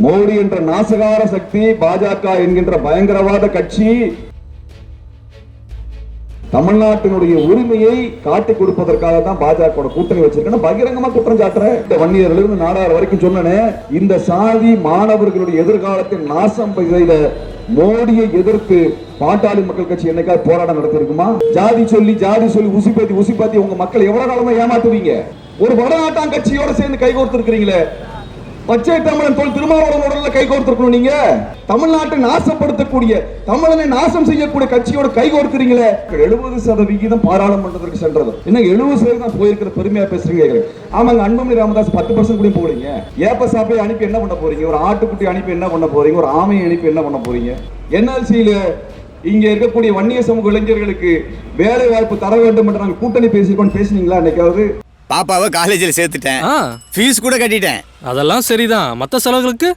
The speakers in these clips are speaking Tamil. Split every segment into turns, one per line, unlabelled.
மோடி என்ற நாசகார சக்தி, பாஜக என்கின்ற பயங்கரவாத கட்சி தமிழ்நாட்டினுடைய உரிமையை காட்டி கொடுப்பதற்காக தான் பாஜக கூட்டணி வச்சிருக்கேன். பகிரங்கமா குற்றம் சாட்டுறேன். வன்னியர்ல இருந்து நாடார் வரைக்கும் சொன்னேன். இந்த சாதி மாணவர்களுடைய எதிர்காலத்தில் நாசம் செய்த மோடியை எதிர்த்து பாட்டாளி மக்கள் கட்சி என்னைக்காவது போராட்டம் நடத்திருக்குமா? ஜாதி சொல்லி உசிப்பாத்தி உங்க மக்கள் எவ்வளவு காலமா ஏமாத்துவீங்க? ஒரு வடநாட்டான் கட்சியோட சேர்ந்து கைகோர்த்து இருக்கிறீங்களே. பச்சை தமிழன் தோல் திருமாவளவன் கைகோர்த்திருக்கணும். நீங்க தமிழ்நாட்டை நாசப்படுத்தக்கூடிய, தமிழனை நாசம் செய்யக்கூடிய கட்சியோட கைகோர்க்கிறீங்களே. 70% பாராளுமன்றத்திற்கு சென்றது. என்ன 70% போயிருக்கிற பெருமையா பேசுறீங்க? ஆமாங்க, அன்புமணி ராமதாஸ் 10% கூட போறீங்க. ஏப்பசாப்பை அனுப்பி என்ன பண்ண போறீங்க? ஒரு ஆட்டுக்குட்டி அனுப்பி என்ன பண்ண போறீங்க? ஒரு ஆமையை அனுப்பி என்ன பண்ண போறீங்க? என்எல்சியில இங்க இருக்கக்கூடிய வன்னிய சமூக இளைஞர்களுக்கு வேலை வாய்ப்பு தர வேண்டும் என்று நாங்கள் கூட்டணி பேசினீங்களா? என்னைக்காவது?
பாப்பாவை காலேஜில் சேர்த்துட்டேன், ஃபீஸ் கூட கட்டிட்டேன்.
அதெல்லாம் சரிதான். மத்த செலவுகளுக்கு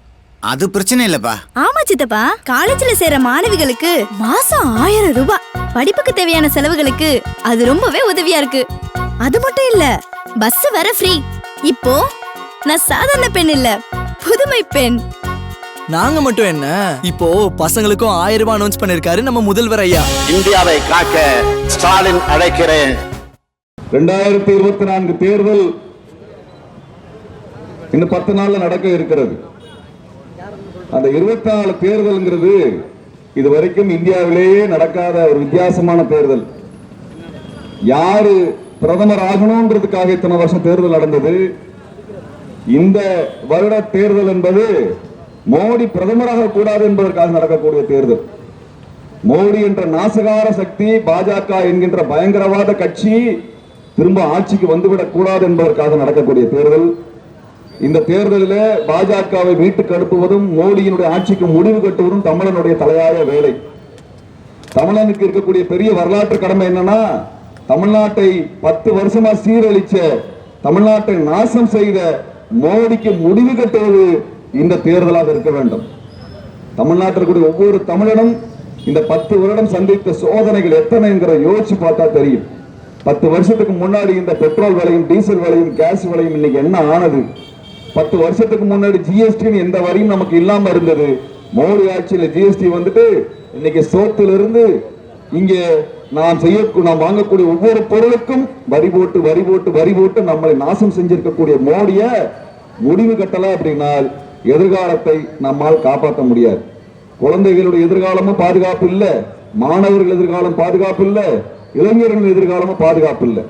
அது பிரச்சனை இல்லப்பா.
ஆமா சித்தப்பா, காலேஜ்ல சேர மாணவிகளுக்கு மாசம் 1000 ரூபாய் படிப்புக்கு தேவையான செலவுகளுக்கு அது ரொம்பவே உதவியா இருக்கு. அது மட்டும் இல்ல, பஸ் வர ஃப்ரீ. இப்போ நான் சாதாரண பெண் இல்ல, புதுமை பெண்.
நாங்க மட்டும் என்ன, இப்போ பசங்களுக்கும் 1000 ரூபாய் அனௌன்ஸ் பண்ணிருக்காரு நம்ம முதல்வர் ஐயா.
இந்தியாவை காக்க ஸ்டாலின் அழைக்கிறேன்.
2024 தேர்தல் இன்னும் 10 நாள்ல நடக்க இருக்கிறது. அந்த 24 தேர்தல்ங்கிறது இதுவரைக்கும் இந்தியாவிலேயே நடக்காத ஒரு வித்தியாசமான தேர்தல். யாரு பிரதமர் ஆகணும்ன்றதுக்காக இத்தனை வருஷம் தேர்தல் நடந்தது. இந்த வருட தேர்தல் என்பது மோடி பிரதமராக கூடாது என்பதற்காக நடக்கக்கூடிய தேர்தல். மோடி என்ற நாசகார சக்தி, பாஜக என்கின்ற பயங்கரவாத கட்சி திரும்ப ஆட்சிக்கு வந்துவிடக் கூடாது என்பதற்காக நடக்கக்கூடிய தேர்தல். இந்த தேர்தலில் பாஜகவை வீட்டுக்கு அனுப்புவதும் மோடியினுடைய ஆட்சிக்கு முடிவு கட்டுவதும் தமிழனுடைய தலையாய வேலை. தமிழனுக்கு இருக்கக்கூடிய பெரிய வரலாற்று கடமை என்னன்னா, தமிழ்நாட்டை 10 வருஷமா சீரழிச்ச, தமிழ்நாட்டை நாசம் செய்த மோடிக்கு முடிவு கட்டுவது இந்த தேர்தலாக இருக்க வேண்டும். தமிழ்நாட்டிற்குரிய ஒவ்வொரு தமிழனும் இந்த 10 வருடம் சந்தித்த சோதனைகள் எத்தனைங்கிற யோசிச்சு பார்த்தா தெரியும். 10 வருஷத்துக்கு முன்னாடி இந்த பெட்ரோல் விலையும், டீசல் விலையும், கேஸ் விலையும் இன்னைக்கு என்ன ஆனது? 10 வருஷத்துக்கு முன்னாடி ஜிஎஸ்டி எந்த வரியும் நமக்கு இல்லாம இருந்தது. மோடி ஆட்சியில் ஜிஎஸ்டி வந்துட்டு இன்னைக்கு சோத்திலிருந்து இங்கே நாம் வாங்கக்கூடிய ஒவ்வொரு பொருளுக்கும் வரி போட்டு நம்மளை நாசம் செஞ்சிருக்கக்கூடிய மோடிய முடிவு கட்டல அப்படின்னால் எதிர்காலத்தை நம்மால் காப்பாற்ற முடியாது. குழந்தைகளுடைய எதிர்காலமும் பாதுகாப்பு இல்ல, மாணவர்கள் எதிர்காலம் பாதுகாப்பு இல்ல, இளைஞர்கள் எதிர்காலமும் பாதுகாப்பு இல்லை.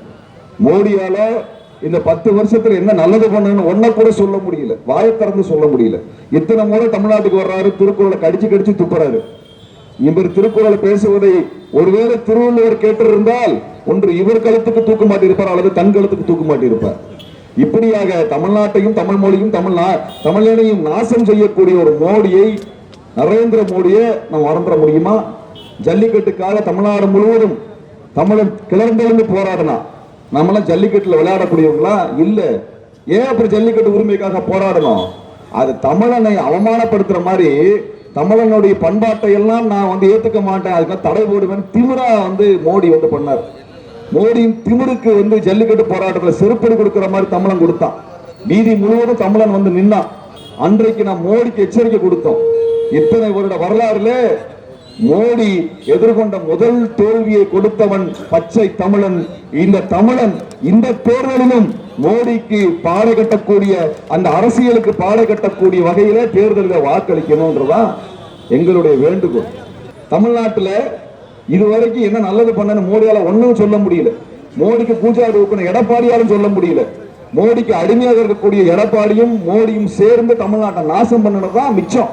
மோடியால இந்த 10 வருஷத்துல என்ன நல்லது பண்ணணும்னு ஒன்ன கூட சொல்ல முடியல, வாயை திறந்து சொல்ல முடியல. இத்தனை முறை தமிழ்நாட்டுக்கு வர்றாரு, திருக்குறளை கடிச்சு துப்புறாரு. இவர் திருக்குறளை பேசுவதை ஒருவேளை திருவள்ளுவர் கேட்டிருந்தால் ஒன்று இவர் கழுத்துக்கு தூக்க மாட்டிருப்பார், அல்லது தன் கழுத்துக்கு தூக்க மாட்டிருப்பார். இப்படியாக தமிழ்நாட்டையும் தமிழ் மொழியும் தமிழனையும் நாசம் செய்யக்கூடிய ஒரு மோடியை, நரேந்திர மோடியை நாம் மறந்துட முடியுமா? ஜல்லிக்கட்டுக்காக தமிழ்நாடு முழுவதும் தமிழன் கிளர்ந்தெழுந்து போராடினா நம்மளாம் ஜல்லிக்கட்டுல விளையாடக்கூடியவங்களா இல்ல. ஏன் அப்படி ஜல்லிக்கட்டு உரிமைக்காக போராடணும்? அது தமிழனை அவமானப்படுத்துற மாதிரி, தமிழனுடைய பண்பாட்டை எல்லாம் நான் ஏத்துக்க மாட்டேன், அதுக்கு தடை போடுவேன் திமிரா மோடி பண்ணார். மோடியின் திமிருக்கு ஜல்லிக்கட்டு போராட்டத்தில் செருப்படி கொடுக்கிற மாதிரி தமிழன் கொடுத்தான். வீதி முழுவதும் தமிழன் நின்னான். அன்றைக்கு நான் மோடிக்கு எச்சரிக்கை கொடுத்தோம். இத்தனை வருட வரலாறுல மோடி எதிர்கொண்ட முதல் தோல்வியை கொடுத்தவன் பச்சை தமிழன். இந்த தமிழன் இந்த தேர்தலிலும் மோடிக்கு பாடை கட்டக்கூடிய, அந்த அரசியலுக்கு பாடை கட்டக்கூடிய வகையில தேர்தலில் வாக்களிக்கணும்ன்றதான் எங்களுடைய வேண்டுகோள். தமிழ்நாட்டில் இதுவரைக்கும் என்ன நல்லது பண்ணு மோடியால ஒன்னும் சொல்ல முடியல. மோடிக்கு பூஜா ரூபன எடப்பாடியாலும் சொல்ல முடியல. மோடிக்கு அடிமையாக இருக்கக்கூடிய எடப்பாடியும் மோடியும் சேர்ந்து தமிழ்நாட்டை நாசம் பண்ணதான் மிச்சம்.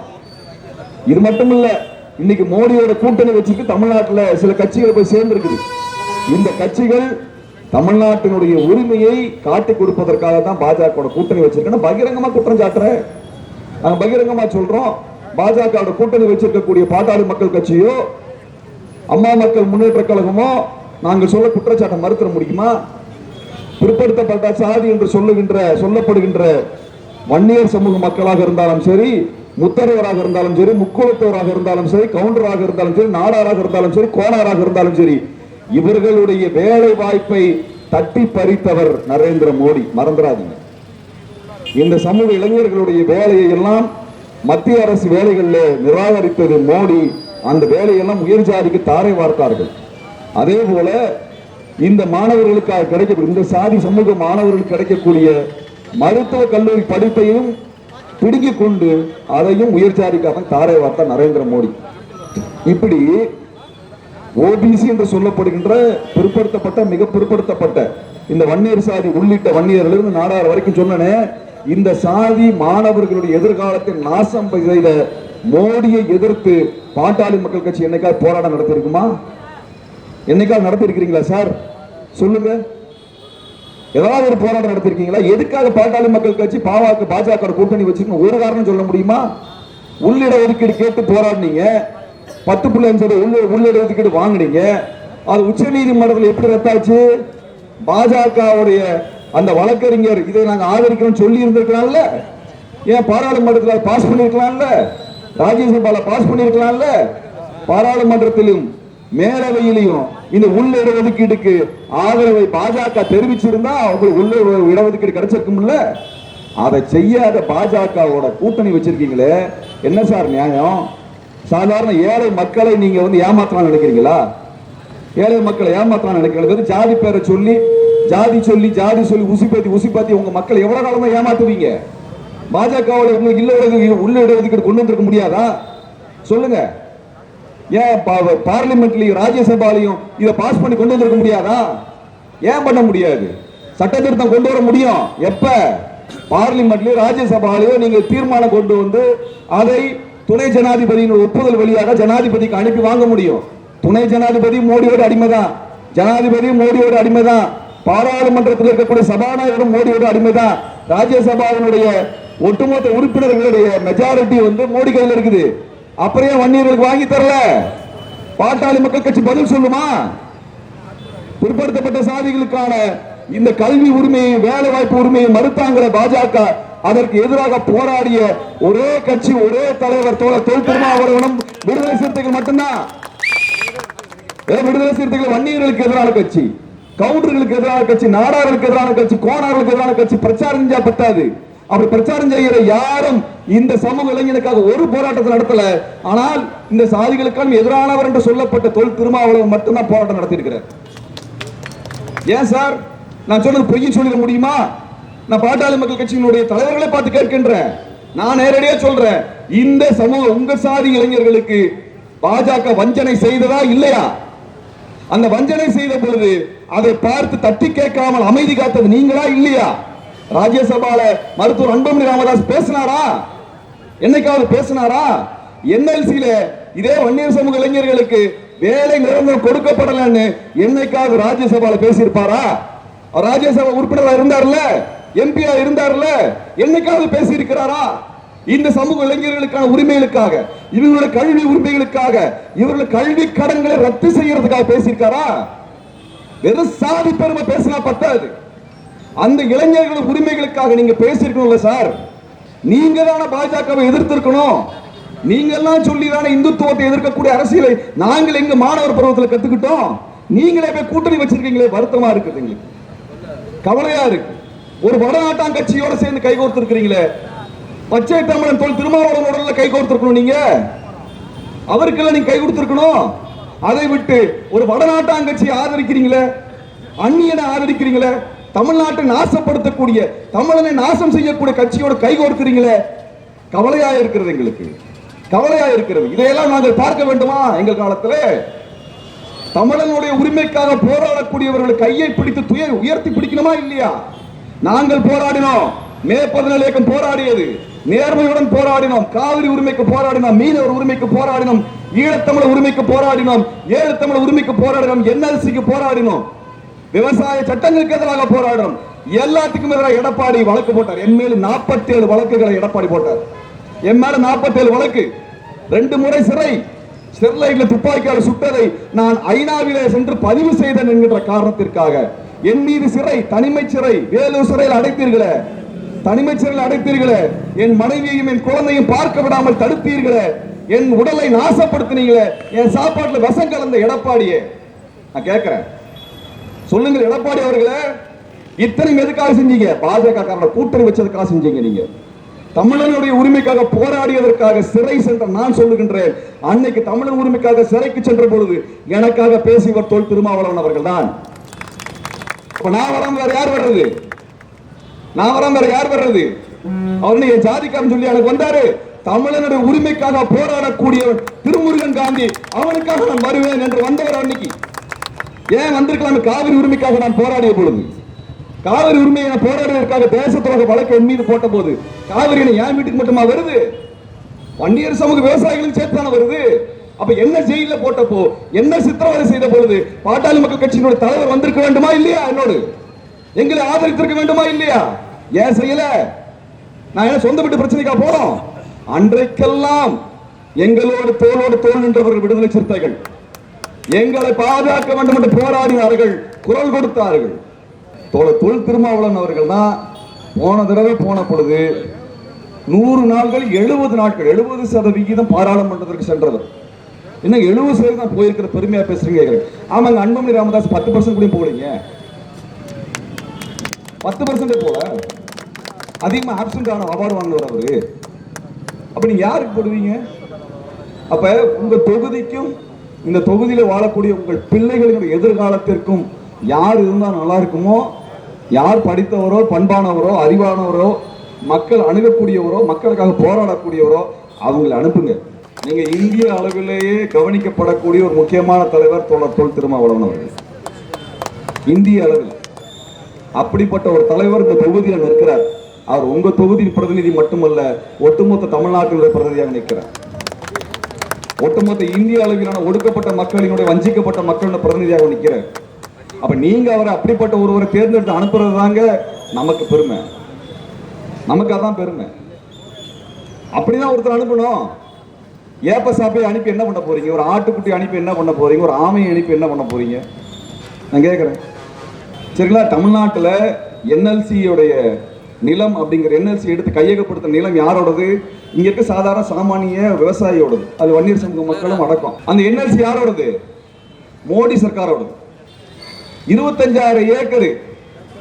இது மட்டும் இல்ல, இன்னைக்கு மோடியோட கூட்டணி வச்சுட்டு தமிழ்நாட்டில் சில கட்சிகள் போய் சேர்ந்து இருக்குது. இந்த கட்சிகள் தமிழ்நாட்டினுடைய உரிமையை காட்டி கொடுப்பதற்காக தான் பாஜக கூட்டணி வச்சிருக்கேன். பகிரங்கமா குற்றம் சாட்டுறேன். நாங்க பகிரங்கமா சொல்றோம், பாஜக கூட்டணி வச்சிருக்கக்கூடிய பாட்டாளி மக்கள் கட்சியோ அம்மா மக்கள் முன்னேற்ற கழகமோ நாங்கள் சொல்ல குற்றச்சாட்டை மறுத்த முடியுமா? பிற்படுத்தப்பட்ட சாதி என்று சொல்லப்படுகின்ற வன்னியர் சமூக மக்களாக இருந்தாலும் சரி, முத்தரையராக இருந்தாலும் சரி, முக்குளத்தவராக இருந்தாலும் சரி, கவுண்டராக இருந்தாலும் சரி, நாடாராக இருந்தாலும் சரி, கோணாராக இருந்தாலும் சரி, இவர்களுடைய வேலை வாய்ப்பை தட்டி பறித்தவர் நரேந்திர மோடி. மறந்துடாதீங்க. இந்த சமூக இளைஞர்களுடைய வேலையை எல்லாம் மத்திய அரசு வேலைகளில் நிராகரித்தது மோடி. அந்த வேலையெல்லாம் உயர் ஜாதிக்கு தாரை வார்த்தார்கள். அதே போல இந்த மாணவர்களுக்காக கிடைக்கக்கூடிய இந்த சாதி சமூக மாணவர்களுக்கு கிடைக்கக்கூடிய மருத்துவ கல்லூரி படிப்பையும் பிடுங்கிக் கொண்டு அதையும் உயர் ஜாதிக்காக தாரை வார்த்தார் நரேந்திர மோடி. இப்படி ஓபிசி என்று சொல்லப்படுகின்ற பிற்படுத்தப்பட்ட மிக பிற்படுத்தப்பட்ட இந்த வன்னியர் சாதி உள்ளிட்ட வன்னியர்களிருந்து நாடார் வரைக்கும் சொன்னனே, இந்த சாதி மாணவர்களுடைய எதிர்காலத்தை நாசம் செய்த மோடியை எதிர்த்து பாட்டாளி மக்கள் கட்சி என்னைக்காவது போராட்டம் நடத்திருக்குமா? என்னைக்காவது நடத்திருக்கிறீங்களா சார்? சொல்லுங்க. ஏதாவது ஒரு போராட்டம் நடத்திருக்கீங்களா? எதுக்காக பாட்டாளி மக்கள் கட்சி பாஜக கூட்டணி வச்சிருக்கணும் ஒரு காரணம் சொல்ல முடியுமா? உள்ளிட ஒதுக்கீடு கேட்டு போராடினீங்க, 10.5 உள்ளிட ஒதுக்கீடு வாங்கினீங்க. அது உச்ச நீதிமன்றத்தில் எப்படி ரத்தாச்சு? பாஜகவுடைய அந்த வழக்கறிஞர் இதை நாங்க ஆதரிக்கிறோம் சொல்லி இருந்திருக்கலாம்ல. ஏன் பாராளுமன்றத்தில் பாஸ் பண்ணிருக்கலாம்ல, ராஜ்யசபால பாஸ் பண்ணிருக்கலாம்ல. பாராளுமன்றத்திலும் மேலவையிலையும் இந்த உள்ள இடஒதுக்கீடுக்கு ஆதரவை பாஜக தெரிவிச்சிருந்தா அவங்களுக்கு உள்ள இடஒதுக்கீடு கிடைச்சிருக்கும்ல. அதை செய்யாத பாஜகவோட கூட்டணி வச்சிருக்கீங்களே, என்ன சார் நியாயம்? சாதாரண ஏழை மக்களை நீங்க ஏமாத்தலாம் நினைக்கிறீங்களா? ஏழை மக்களை ஏமாத்தலாம் நினைக்கிறது. ஜாதி பேரை சொல்லி ஜாதி சொல்லி உசிப்பாத்தி உங்க மக்களை எவ்வளவு காலமா ஏமாத்துவீங்க? பாஜகவோட உங்களுக்கு இல்ல உள்ள இடஒதுக்கீடு கொண்டு வந்திருக்க முடியாதா? சொல்லுங்க. ஏன் பார்லிமெண்ட்லயும் ராஜ்யசபாலையும் இதை பாஸ் பண்ணி கொண்டு வந்திருக்க முடியாதா? ஏன் பண்ண முடியாது? சட்ட திருத்தம் கொண்டு வர முடியும். எப்ப? பார்லிமெண்ட்லயும் ராஜ்யசபாலையும் நீங்க தீர்மானம் கொண்டு வந்து அதை துணை ஜனாதிபதியின் ஒப்புதல் வழியாக ஜனாதிபதிக்கு அனுப்பி வாங்க முடியும். துணை ஜனாதிபதி மோடியோட அடிமைதான், ஜனாதிபதி மோடியோட அடிமைதான், பாராளுமன்றத்தில் இருக்கக்கூடிய சபாநாயகரும் மோடியோட அடிமைதான், ராஜ்யசபாவினுடைய ஒட்டுமொத்த உறுப்பினர்களுடைய மெஜாரிட்டி மோடி கையில் இருக்குது. அப்புறம் வன்னியர்களுக்கு வாங்கி தரல. பாட்டாளி மக்கள் கட்சி பதில் சொல்லுமா? பிற்படுத்தப்பட்ட சாதிகளுக்கான இந்த கல்வி உரிமையை வேலை வாய்ப்பு உரிமையை மறுத்தாங்கிற பாஜக, அதற்கு எதிராக போராடிய ஒரே கட்சி ஒரே தலைவர் தொல் திருமாவளவனும் விடுதலை சிறுத்தைகள் மட்டும்தான். விடுதலை சிறுத்தைகள் வன்னியர்களுக்கு எதிரான கட்சி, கவுண்டர்களுக்கு எதிரான கட்சி, நாடார்களுக்கு எதிரான கட்சி, கோணார்களுக்கு எதிரான கட்சி. பிரச்சாரம் செஞ்சா பத்தாது. அப்படி பிரச்சாரம் செய்கிற யாரும் இந்த சமூக இளைஞனுக்காக ஒரு போராட்டத்தை நடத்தல. ஆனால் இந்த சாதிகளுக்கான எதிரானவர் என்று சொல்லப்பட்ட தொல் திருமாவளவன் மட்டும்தான் போராட்டம் நடத்தியிருக்கிறார். ஏன் சார் நான் சொன்னது பொய்யை சொல்லிட முடியுமா? நான் பாட்டாளி மக்கள் கட்சியினுடைய தலைவர்களை பார்த்து கேட்கின்றேன். நான் நேரடியா சொல்றேன், இந்த சமூக உங்க சாதி இளைஞர்களுக்கு பாஜக வஞ்சனை செய்ததா இல்லையா? அந்த வஞ்சனை செய்த பொழுது அதை பார்த்து தட்டி கேட்காமல் அமைதி காத்தது நீங்களா இல்லையா? ராஜ்யசபால மருத்துவர் அன்புமணி ராமதாஸ் பேசினாரா? என்னைக்காவது பேசினாரா? என்எல்சியில இதே வன்னியர் சமூக இளைஞர்களுக்கு வேலை நிரந்தரம் கொடுக்கப்படலன்னு என்னைக்காவது ராஜ்யசபால பேசியிருப்பாரா? ராஜ்யசபா உறுப்பினராக இருந்தார்ல, எம்பியா இருந்தார்ல, என்னைக்காவது பேசி இருக்கிறாரா? இந்த சமூக இளைஞர்களுக்கான உரிமைகளுக்காக, இவர்களுடைய கல்வி உரிமைகளுக்காக, இவர்களுடைய கல்வி கடன்களை ரத்து செய்யறதுக்காக பேசியிருக்காரா? வெறும் சாதி பெருமை பேசினா பத்தாது. அந்த இளைஞர்கள் உரிமைகளுக்காக நீங்க பேசியிருக்கணும்ல சார். நீங்க தானே பாஜகவை எதிர்த்திருக்கணும். நீங்க எல்லாம் சொல்லிதானே இந்துத்துவத்தை எதிர்க்கக்கூடிய அரசியலை நாங்கள் எங்க மாணவர் பருவத்தில் கத்துக்கிட்டோம். நீங்களே போய் கூட்டணி வச்சிருக்கீங்களே, வருத்தமா இருக்குது எங்களுக்கு, கவலையா இருக்கு. ஒரு வடநாட்டான் கட்சியோட சேர்ந்து கைகோர்த்து இருக்கிறீங்களே, பச்சை தமிழன் தொல் திருமாவளவனோட கை கோர்த்திருக்கணும். நீங்க அவருக்கெல்லாம் நீங்க கை கொடுத்திருக்கணும். அதை விட்டு ஒரு வடநாட்டான் கட்சியை ஆதரிக்கிறீங்களே, அந்நியனை ஆதரிக்கிறீங்களே, தமிழ்நாட்டை நாசப்படுத்தக்கூடிய தமிழனை நாசம் செய்யக்கூடிய கட்சியோட கை கோர்க்கிறீங்களே, கவலையா இருக்கிறது எங்களுக்கு, கவலையா இருக்கிறது. இதையெல்லாம் நாங்கள் பார்க்க வேண்டுமா? எங்கள் காலத்தில் தமிழனுடைய உரிமைக்காக போராடக்கூடியவர்கள் கையை பிடித்து உயர்த்தி பிடிக்கணுமா இல்லையா? நாங்கள் போராடினோம். மே 17 இயக்கம் போராடியது, நேர்மையுடன் போராடினோம். காவிரி உரிமைக்கு போராடினோம், மீனவர் உரிமைக்கு போராடினோம், ஈழத்தமிழர் உரிமைக்கு போராடினோம், ஏழு தமிழ் உரிமைக்கு போராடினோம், என்எல்சிக்கு போராடினோம், விவசாய சட்டங்களுக்கு எதிராக போராடுறோம். எல்லாத்துக்கும் எதிராக எடப்பாடி வழக்கு போட்டார். என் மேல 47 வழக்குகளை எடப்பாடி போட்டார். என் மேல 47 வழக்கு, 2 முறை சிறை. ஸ்டெர்லைட்ல துப்பாக்கியால் சுட்டதை நான் ஐநாவிலே சென்று பதிவு செய்தேன் என்கின்ற காரணத்திற்காக என் மீது சிறை, தனிமை சிறை, வேலூர் சிறையில் அடைத்தீர்களே, தனிமை சிறையில் அடைத்தீர்களே, என் மனைவியையும் என் குழந்தையும் பார்க்க விடாமல் தடுத்தீர்களே, என் உடலை நாசப்படுத்தினீங்களே, என் சாப்பாட்டுல விஷம் கலந்த எடப்பாடியே, நான் கேட்கிறேன், சொல்லுங்க எடப்பாடி அவர்களே, இத்தனை எதுக்காக செஞ்சீங்க? பாஜக காரனை கூட்டணி வச்சதுக்காக செஞ்சீங்க. நீங்க தமிழனுடைய உரிமைக்காக போராடியதற்காக சிறை சென்ற நான் சொல்லுகின்றேன். அன்னைக்கு தமிழன் உரிமைக்காக சிறைக்கு சென்ற பொழுது எனக்காக பேசியவர் தொல் திருமாவளவன் அவர்கள் தான். நான் வராம வேற யார் வர்றது? நான் வராம வேற யார் வர்றது? அவர் என் ஜாதிக்காரன் சொல்லி எனக்கு வந்தாரு. தமிழனுடைய உரிமைக்காக போராடக்கூடியவர் திருமுருகன் காந்தி, அவனுக்காக நான் வருவேன் என்று வந்தவர் அன்னைக்கு. ஏன் வந்திருக்கலாம்? காவிரி உரிமைக்காக நான் போராடிய பொழுது, காவிரி உரிமையை போராடுவதற்காக தேச துரோக வழக்கு என் மீது போட்ட போது, காவிரி என் வீட்டுக்கு மட்டுமா வருது? வன்னியர் சமூக விவசாயிகளுக்கு சேர்த்தான வருது. அப்ப என்ன ஜெயில போட்டப்போ, என்ன சித்திரவதை செய்த பொழுது பாட்டாளி மக்கள் கட்சியினுடைய தலைவர் வந்திருக்க வேண்டுமா இல்லையா? என்னோடு எங்களை ஆதரித்திருக்க வேண்டுமா இல்லையா? ஏன் செய்யல? நான் என்ன சொந்த வீட்டு பிரச்சனைக்கா போறோம்? அன்றைக்கெல்லாம் எங்களோடு தோளோடு தோல் நின்றவர்கள் விடுதலை சிறுத்தைகள் எங்களை பாதுகாக்க வேண்டும் என்று போராடினார்கள், குரல் கொடுத்தார்கள். தொல் திருமாவளவன் அவர்கள் தான் போன தடவை போன பொழுது 100 நாட்கள் 70 நாட்கள் 70% பாராளுமன்றத்திற்கு சென்றவர். இன்னும் 70% தான் போயிருக்கிற பெருமையா பேசுறீங்க. ஆமாங்க, அன்புமணி ராமதாஸ் 10% கூட போலீங்க. 10% போல அதிகமா ஆப்சென்ட் ஆன அவார்டு வாங்குவார் அவரு. அப்ப நீங்க யாருக்கு போடுவீங்க? அப்ப உங்க தொகுதிக்கும் இந்த தொகுதியில வாழக்கூடிய உங்கள் பிள்ளைகளின் எதிர்காலத்திற்கும் யார் இருந்தா நல்லா இருக்குமோ, யார் படித்தவரோ, பண்பானவரோ, அறிவானவரோ, மக்கள் அணுகக்கூடியவரோ, மக்களுக்காக போராடக்கூடியவரோ அவங்களை அனுப்புங்க. நீங்க இந்திய அளவிலேயே கவனிக்கப்படக்கூடிய ஒரு முக்கியமான தலைவர் தொல் திருமாவளவன் அவர்கள். இந்திய அளவில் அப்படிப்பட்ட ஒரு தலைவர் இந்த தொகுதியில் நிற்கிறார். அவர் உங்க தொகுதியின் பிரதிநிதி மட்டுமல்ல, ஒட்டுமொத்த தமிழ்நாட்டினுடைய பிரதிநிதியாக நிற்கிறார். ஒட்டுமொத்த இந்திய அளவிலான ஒடுக்கப்பட்ட மக்களினுடைய, வஞ்சிக்கப்பட்ட மக்களின் பிரதிநிதியாக நிற்கிறார். அப்ப நீங்க அவரை அப்படிப்பட்ட ஒருவரை தேர்ந்தெடுத்து அனுப்புறது தாங்க நமக்கு பெருமை. நமக்கு அதான் பெருமை. அப்படிதான் ஒருத்தர் அனுப்பணும். ஏப்ப சாப்பை அனுப்பி என்ன பண்ண போறீங்க? ஒரு ஆட்டுக்குட்டி அனுப்பி என்ன பண்ண போறீங்க? ஒரு ஆமையை அனுப்பி என்ன பண்ண போறீங்க? நான் கேட்கிறேன். சரிங்களா? தமிழ்நாட்டில் என்எல்சியோடைய நிலம் அப்படிங்கிற என்எல்சி எடுத்து கையகப்படுத்த நிலம் யாரோடது? இங்க இருக்க சாதாரண சாமானிய விவசாயியோடது. அது வன்னியர் சமூக மக்களும் அடக்கம். அந்த என்எல்சி யாரோடது? மோடி சர்க்காரோடது. 25,000 ஏக்கர்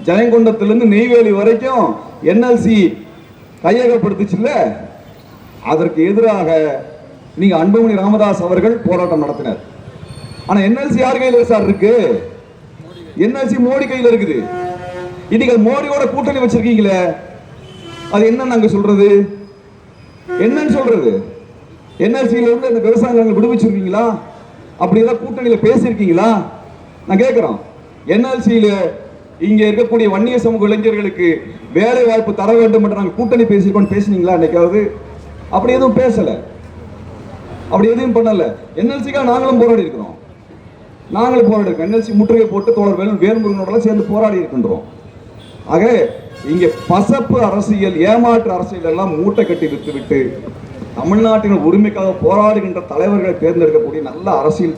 ஜெயங்கொண்டத்திலிருந்து நெய்வேலி வரைக்கும் என்எல்சி கையகப்படுத்துச்சுல்ல, அதற்கு எதிராக நீங்க அன்புமணி ராமதாஸ் அவர்கள் போராட்டம் நடத்தினார். ஆனா என்எல்சி யார் கையில சார் இருக்கு? என்எல்சி மோடி கையில இருக்குது. இன்னைக்கு மோடியோட கூட்டணி வச்சிருக்கீங்களே, அது என்ன நாங்க சொல்றது? என்னன்னு சொல்றது? என்எல்சியில இருந்து இந்த விவசாயிகள் விடுவிச்சிருக்கீங்களா? அப்படி ஏதாவது கூட்டணியில பேசியிருக்கீங்களா? நான் கேட்கிறோம். என்எல்சியில இங்க இருக்கக்கூடிய வன்னிய சமூக இளைஞர்களுக்கு வேலை வாய்ப்பு தர வேண்டும் என்று நாங்கள் கூட்டணி பேசியிருக்கோம் பேசினீங்களா? இன்னைக்காவது அப்படி எதுவும் பேசல, அப்படி எதுவும் பண்ணல. என்எல்சிக்காக நாங்களும் போராடி இருக்கிறோம். என்எல்சி முற்றுகை போட்டு தோழர் வேல்முருகனோட சேர்ந்து போராடி இருக்கின்றோம். ஆக இங்க பசப்பு அரசியல், ஏமாற்று அரசியல் எல்லாம் மூட்டை கட்டி விட்டு தமிழ்நாட்டின் உரிமைக்காக போராடுகின்ற தலைவர்களை தேர்ந்தெடுக்கக்கூடிய நல்ல அரசியல்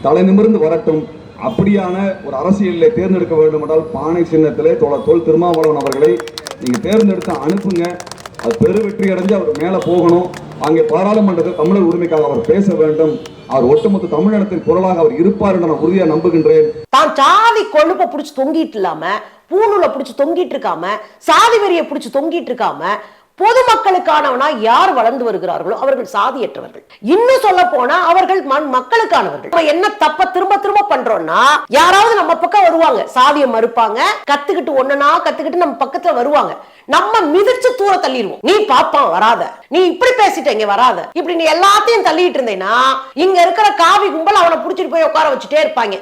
தலை நிமிர்ந்து வரட்டும். அப்படியான ஒரு அரசியலை தேர்ந்தெடுக்க வேண்டும் என்றால் பானை சின்னத்திலே தொல் திருமாவளவன் அவர்களை நீங்க தேர்ந்தெடுத்து அனுப்புங்க. அது பெரு வெற்றி அடைஞ்சு அவர் மேல போகணும். அங்கே பாராளுமன்றத்தில் தமிழர் உரிமைக்காக அவர் பேச வேண்டும். அவர் ஒட்டுமொத்த தமிழினத்தின் குரலாக அவர் இருப்பார் என்று நான் உறுதியா நம்புகின்றேன்.
தான் சாதி கொழுப்ப புடிச்சு தொங்கிட்டு இல்லாம, பூணூலை புடிச்சு தொங்கிட்டு இருக்காம, சாதி வெறியை புடிச்சு தொங்கிட்டு இருக்காம, பொதுமக்களுக்கானவனா யார் வளர்ந்து வருகிறார்களோ அவர்கள் சாதியற்றவர்கள். இன்னும் சொல்ல போனா அவர்கள் மக்களுக்கானவர்கள். நம்ம என்ன தப்ப திரும்ப திரும்ப பண்றோம்னா, யாராவது நம்ம பக்கம் வருவாங்க, சாதியை மறுப்பாங்க, கத்துக்கிட்டு ஒண்ணுனா கத்துக்கிட்டு நம்ம பக்கத்துல வருவாங்க, நம்ம மிதிச்சு தூர தள்ளிடுவோம். நீ பாப்பான் வராத, நீ இப்படி பேசிட்ட இங்க வராத, இப்படி நீ எல்லாத்தையும் தள்ளிட்டு இருந்தேன்னா இங்க இருக்கிற காவி கும்பல் அவனை புடிச்சிட்டு போய் உட்கார வச்சுட்டே இருப்பாங்க.